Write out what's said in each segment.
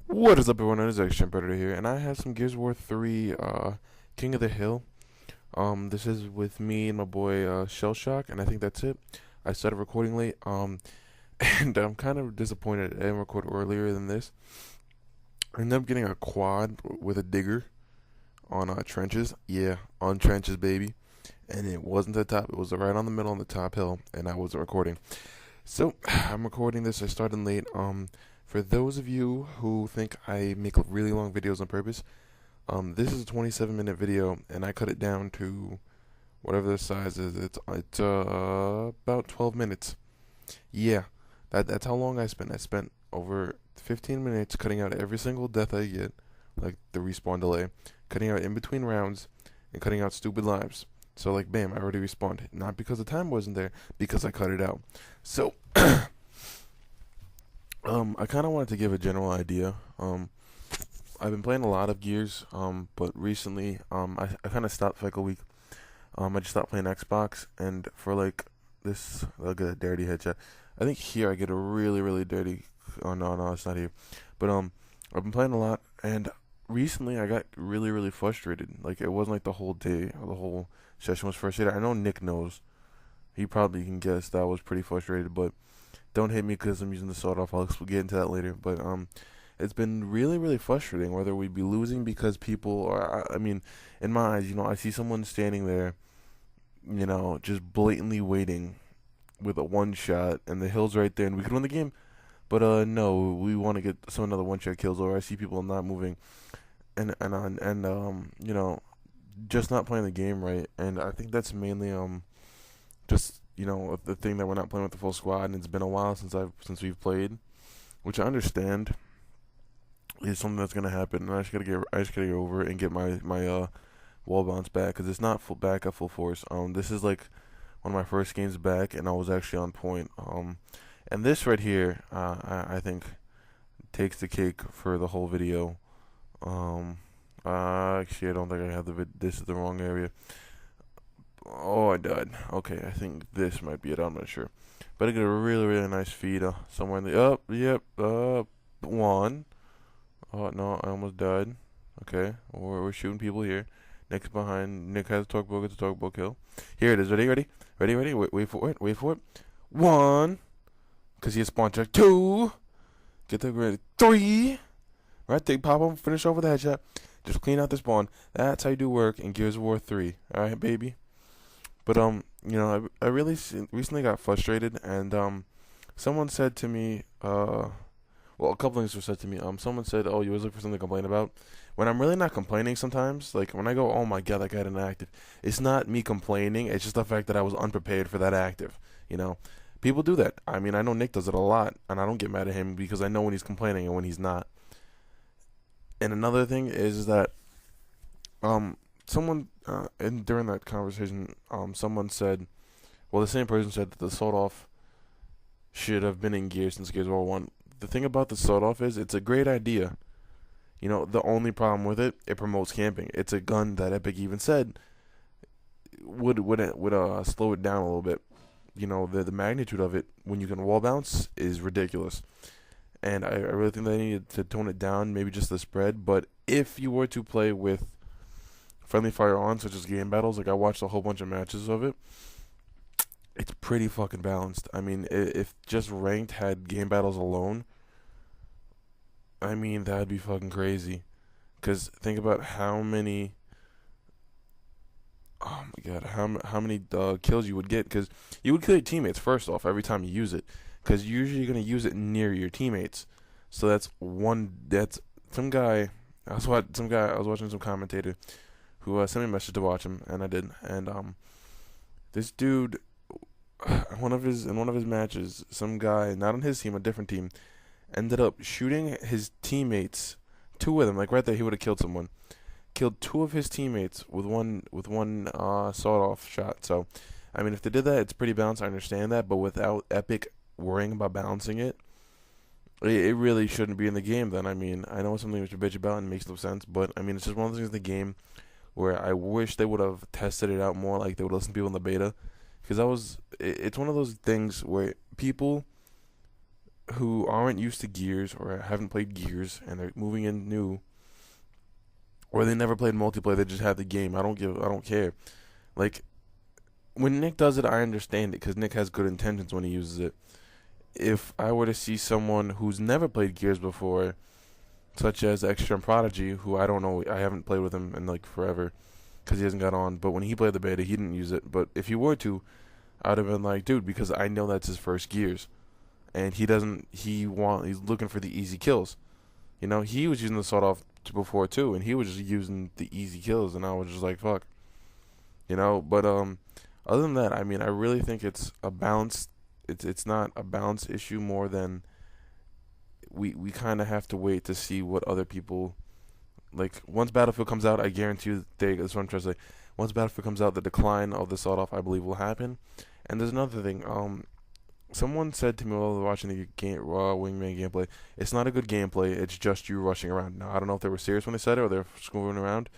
What is up, everyone? It is Action Predator here, and I have some Gears of War 3 King of the Hill. This is with me and my boy Shell Shock, and I think that's it. I started recording late, and I'm kind of disappointed I didn't record earlier than this. I ended up getting a quad with a digger on trenches. Yeah, on trenches, baby. And it wasn't the top, it was right on the middle on the top hill, and I wasn't recording. So, I'm recording this. I started late. For those of you who think I make really long videos on purpose, this is a 27-minute video, and I cut it down to whatever the size is. It's about 12 minutes. Yeah, that's how long I spent. I spent over 15 minutes cutting out every single death I get, like the respawn delay, cutting out in between rounds, and cutting out stupid lives. So like, bam, I already respawned. Not because the time wasn't there, because I cut it out. So, I kind of wanted to give a general idea. I've been playing a lot of Gears, but recently, I kind of stopped for like a week. I just stopped playing Xbox, and for like this, I'll get a dirty headshot. I think here I get a really, really dirty. Oh no, it's not here. But I've been playing a lot, and recently I got really, really frustrated. Like it wasn't like the whole day, or the whole session was frustrated. I know Nick knows. He probably can guess that I was pretty frustrated, but don't hit me because I'm using the sword off. I'll get into that later. But it's been really, really frustrating. Whether we be losing because people are, I mean, in my eyes, I see someone standing there, just blatantly waiting with a one shot, and the hill's right there, and we could win the game. But no, we want to get some another one shot kills, or I see people not moving, and just not playing the game right. And I think that's mainly just the thing that we're not playing with the full squad, and it's been a while since we've played, which I understand is something that's gonna happen, and I just gotta get over it and get my wall bounce back, because it's not back at full force. This is like one of my first games back, and I was actually on point. And this right here, I think takes the cake for the whole video. Actually, I don't think I have this is the wrong area. Oh, I died. Okay, I think this might be it. I'm not sure. But I get a really, really nice feed somewhere in the... Oh, yep. One. Oh, no, I almost died. Okay, we're shooting people here. Nick's behind. Nick has a talk bow. Gets a talk bow kill. Here it is. Ready? Wait for it. One. Because he has spawn check. Two. Get the ready. Three. Right, they pop him. Finish off with a headshot. Just clean out the spawn. That's how you do work in Gears of War 3. Alright, baby? But I really recently got frustrated, and someone said to me, well, a couple things were said to me. Someone said, "Oh, you always look for something to complain about." When I'm really not complaining, sometimes, like when I go, "Oh my god, that guy had an active," it's not me complaining. It's just the fact that I was unprepared for that active. People do that. I mean, I know Nick does it a lot, and I don't get mad at him because I know when he's complaining and when he's not. And another thing is that someone and during that conversation, someone said, well, the same person said that the sawed off should have been in Gears since Gears of War 1. The thing about the sawed off is it's a great idea. The only problem with it promotes camping. It's a gun that Epic even said would slow it down a little bit. The magnitude of it when you can wall bounce is ridiculous. And I really think they needed to tone it down, maybe just the spread. But if you were to play with friendly fire on, such as game battles, like I watched a whole bunch of matches of it, it's pretty fucking balanced. I mean, if just ranked had game battles alone, I mean, that'd be fucking crazy. Because think about how many, oh my god, how many kills you would get. Because you would kill your teammates first off every time you use it. Because usually you're going to use it near your teammates. So that's some guy, I was watching some commentator who sent me a message to watch him, and I did. And this dude, in one of his matches, some guy, not on his team, a different team, ended up shooting his teammates, two of them, like right there, he would have killed someone. Killed two of his teammates with one sawed-off shot. So, I mean, if they did that, it's pretty balanced. I understand that, but without Epic worrying about balancing it really shouldn't be in the game then. I mean, I know it's something we should bitch about and it makes no sense, but I mean, it's just one of those things in the game where I wish they would have tested it out more, like they would listen to people in the beta, because it's one of those things where people who aren't used to Gears or haven't played Gears and they're moving in new, or they never played multiplayer, they just had the game. I don't care. Like, when Nick does it, I understand it because Nick has good intentions when he uses it. If I were to see someone who's never played Gears before, such as Extreme Prodigy, who I don't know, I haven't played with him in like forever because he hasn't got on. But when he played the beta, he didn't use it. But if he were to, I'd have been like, dude, because I know that's his first Gears, and he doesn't. He's looking for the easy kills. You know, he was using the sawed off before too, and he was just using the easy kills, and I was just like, fuck. You know, but other than that, I mean, I really think it's a balance. It's not a balance issue more than we kind of have to wait to see what other people like. Once Battlefield comes out, I guarantee you, that's what I'm trying to say. Once Battlefield comes out, the decline of the sawed off, I believe, will happen. And there's another thing. Someone said to me while watching the Raw Wingman gameplay, it's not a good gameplay. It's just you rushing around. Now I don't know if they were serious when they said it or they're screwing around.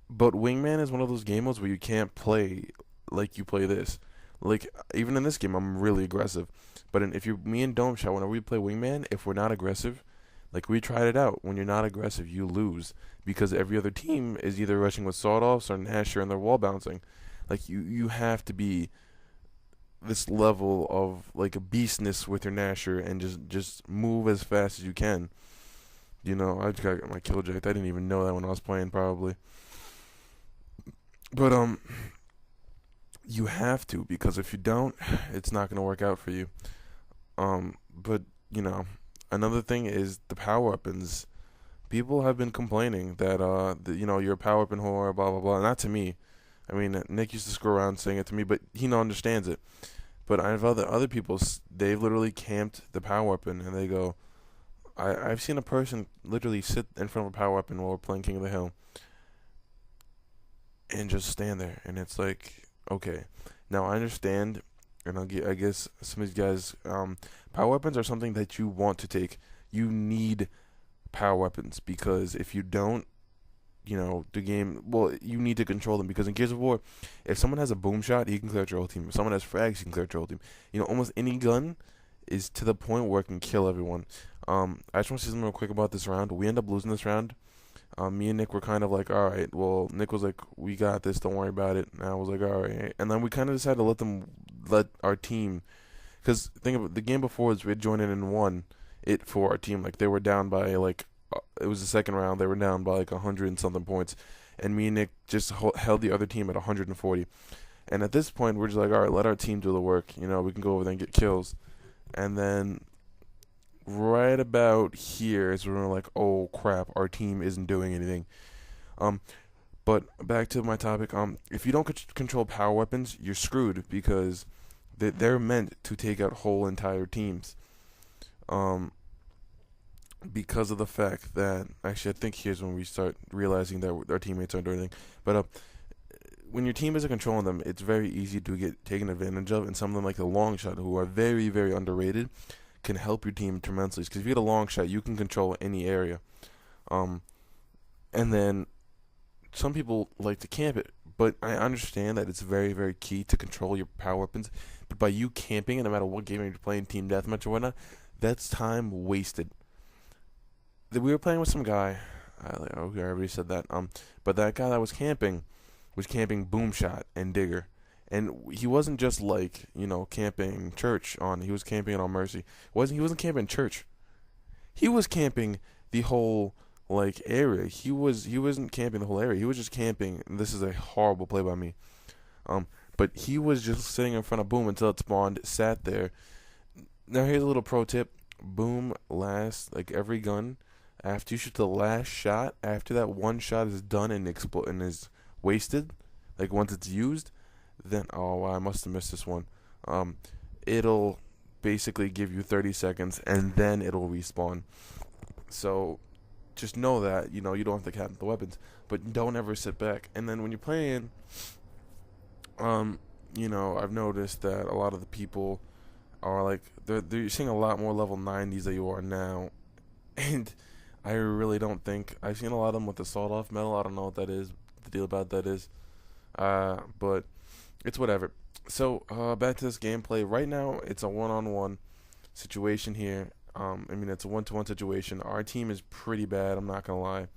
But Wingman is one of those game modes where you can't play like you play this. Like, even in this game, I'm really aggressive. But me and Dome Shot, whenever we play Wingman, if we're not aggressive, like we tried it out, when you're not aggressive, you lose because every other team is either rushing with sawed offs or Nasher and they're wall bouncing. Like you have to be this level of like a beastness with your Nasher and just move as fast as you can. You know, I just got my kill jacked. I didn't even know that when I was playing probably. But you have to, because if you don't, it's not gonna work out for you. But you know, another thing is the power weapons. People have been complaining that you're a power weapon whore, blah blah blah. Not to me. I mean, Nick used to screw around saying it to me, but he understands it. But I have other people. They've literally camped the power weapon, and they go. I've seen a person literally sit in front of a power weapon while we're playing King of the Hill, and just stand there, and it's like, okay, now I understand, and I guess some of these guys, power weapons are something that you want to take. You need power weapons because if you don't, the game. Well, you need to control them because in Gears of War, if someone has a boom shot, he can clear out your whole team. If someone has frags, he can clear out your whole team. Almost any gun is to the point where it can kill everyone. I just want to say something real quick about this round. We end up losing this round. Me and Nick were kind of like, all right. Well, Nick was like, we got this. Don't worry about it. And I was like, all right. And then we kind of decided to let our team, because think of it, the game before we had joined in and won it for our team. Like they were down by it was the second round. They were down by like 100 and something points, and me and Nick just held the other team at 140. And at this point, we're just like, all right, let our team do the work. We can go over there and get kills. And then right about here is when we're like, oh crap, our team isn't doing anything. But back to my topic. If you don't control power weapons, you're screwed because they're meant to take out whole entire teams. Because of the fact that actually, I think here's when we start realizing that our teammates aren't doing anything. But when your team isn't controlling them, it's very easy to get taken advantage of. And some of them, like the long shot, who are very, very underrated, can help your team tremendously. Because if you get a long shot, you can control any area. And then some people like to camp it, but I understand that it's very, very key to control your power weapons. But by you camping it, no matter what game you're playing, team deathmatch or whatnot, that's time wasted. We were playing with some guy. I already said that. But that guy that was camping boom shot and digger, and he wasn't just like camping church on. He was camping it on Mercy. He wasn't camping church. He was camping the whole area. He wasn't camping the whole area. He was just camping. And this is a horrible play by me. But he was just sitting in front of boom until it spawned. Sat there. Now here's a little pro tip: boom lasts every gun. After you shoot the last shot, after that one shot is done and is wasted, once it's used, then I must have missed this one. It'll basically give you 30 seconds and then it'll respawn. So just know that you don't have to cap the weapons, but don't ever sit back. And then when you're playing, I've noticed that a lot of the people are they're seeing a lot more level 90s than you are now, and I really don't think I've seen a lot of them with the sawed off metal. I don't know what that is. The deal about that is, but it's whatever. So back to this gameplay. Right now, it's a 1-on-1. situation here. I mean, it's a 1-to-1 situation. Our team is pretty bad. I'm not gonna lie.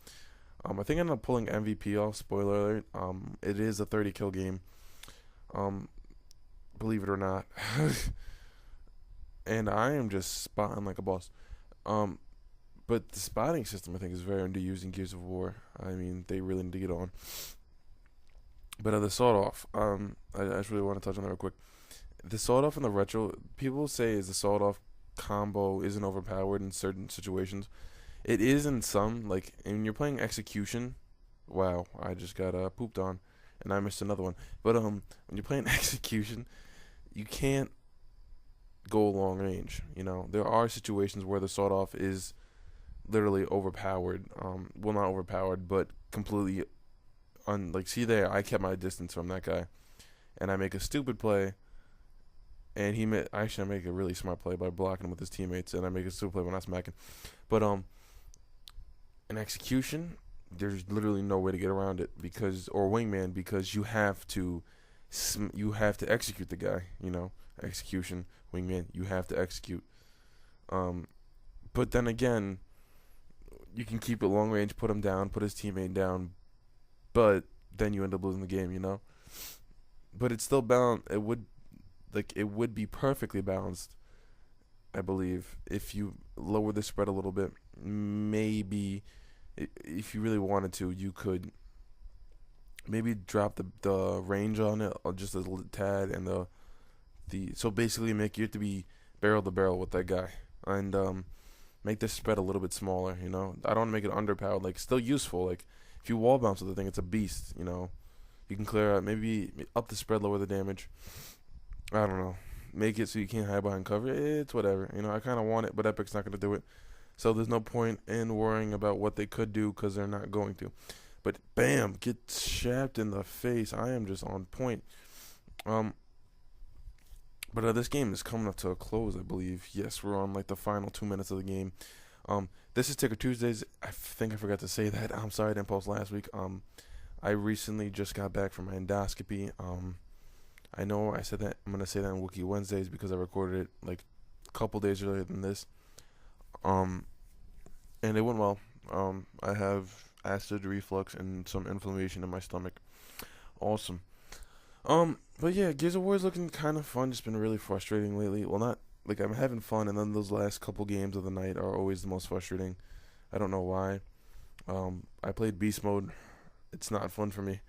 I think I ended up pulling MVP off. Spoiler alert. It is a 30 kill game. Um, believe it or not. And I am just spotting like a boss. Um, but the spotting system I think is very underused in Gears of War. I mean, they really need to get on. But the sawed off, I just really want to touch on that real quick. The sawed off and the retro, people say is the sawed off combo isn't overpowered in certain situations. It is in some, like, when you're playing execution. Wow, I just got pooped on, and I missed another one. But when you're playing execution, you can't go long range. You know, there are situations where the sawed off is literally overpowered. Well, not overpowered, but completely like, see there, I kept my distance from that guy, and I make a stupid play, and I make a really smart play by blocking him with his teammates, and I make a stupid play when I smacking. But in execution, there's literally no way to get around it or wingman, because you have to execute the guy. You know, execution, wingman, you have to execute. But then again, you can keep it long range, put him down, put his teammate down, but then you end up losing the game, you know. But it's still balanced. It would be perfectly balanced, I believe, if you lower the spread a little bit. Maybe, if you really wanted to, you could maybe drop the range on it just a little tad, and so basically make you have to be barrel to barrel with that guy, and make the spread a little bit smaller. You know, I don't want to make it underpowered. Like, still useful. Like, if you wall bounce with the thing, it's a beast. You know, you can clear out, maybe up the spread, lower the damage. I don't know. Make it so you can't hide behind cover. It's whatever. You know, I kind of want it, but Epic's not going to do it. So there's no point in worrying about what they could do, because they're not going to. But bam, get shapped in the face. I am just on point. But this game is coming up to a close, I believe. Yes, we're on like the final 2 minutes of the game. This is Ticker Tuesdays. I think I forgot to say that. I'm sorry I didn't post last week. I recently just got back from my endoscopy. I know I said that I'm gonna say that on Wookie Wednesdays because I recorded it like a couple days earlier than this. And it went well. I have acid reflux and some inflammation in my stomach. Awesome. But yeah, Gears of War is looking kind of fun. Just been really frustrating lately. Well, not like, I'm having fun, and then those last couple games of the night are always the most frustrating. I don't know why. I played beast mode. It's not fun for me.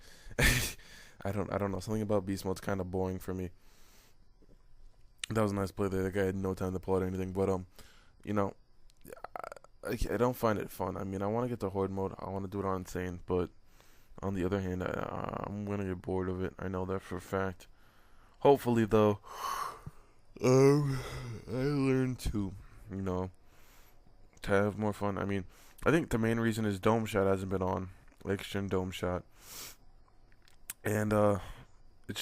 I don't know. Something about beast mode's kind of boring for me. That was a nice play there. The guy had no time to pull out anything, but you know, I don't find it fun. I mean, I want to get to horde mode. I want to do it on insane, but on the other hand, I'm gonna get bored of it. I know that for a fact. Hopefully, though, I learn to, you know, to have more fun. I mean, I think the main reason is Dome Shot hasn't been on. Extra Dome Shot. And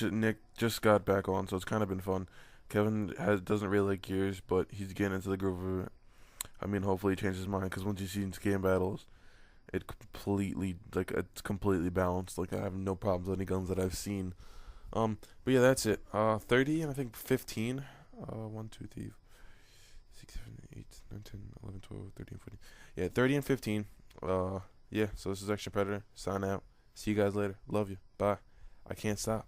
Nick just got back on, so it's kind of been fun. Kevin doesn't really like Gears, but he's getting into the groove of it. I mean, hopefully he changes his mind, because once you see game battles, it's completely balanced. Like, I have no problems with any guns that I've seen. But yeah, that's it. 30 and I think 15. 1, 2, 3, 6, 7, 8, 9, 10, 11, 12, 13, 14. Yeah, 30 and 15. Yeah, so this is Extra Predator. Sign out. See you guys later. Love you. Bye. I can't stop.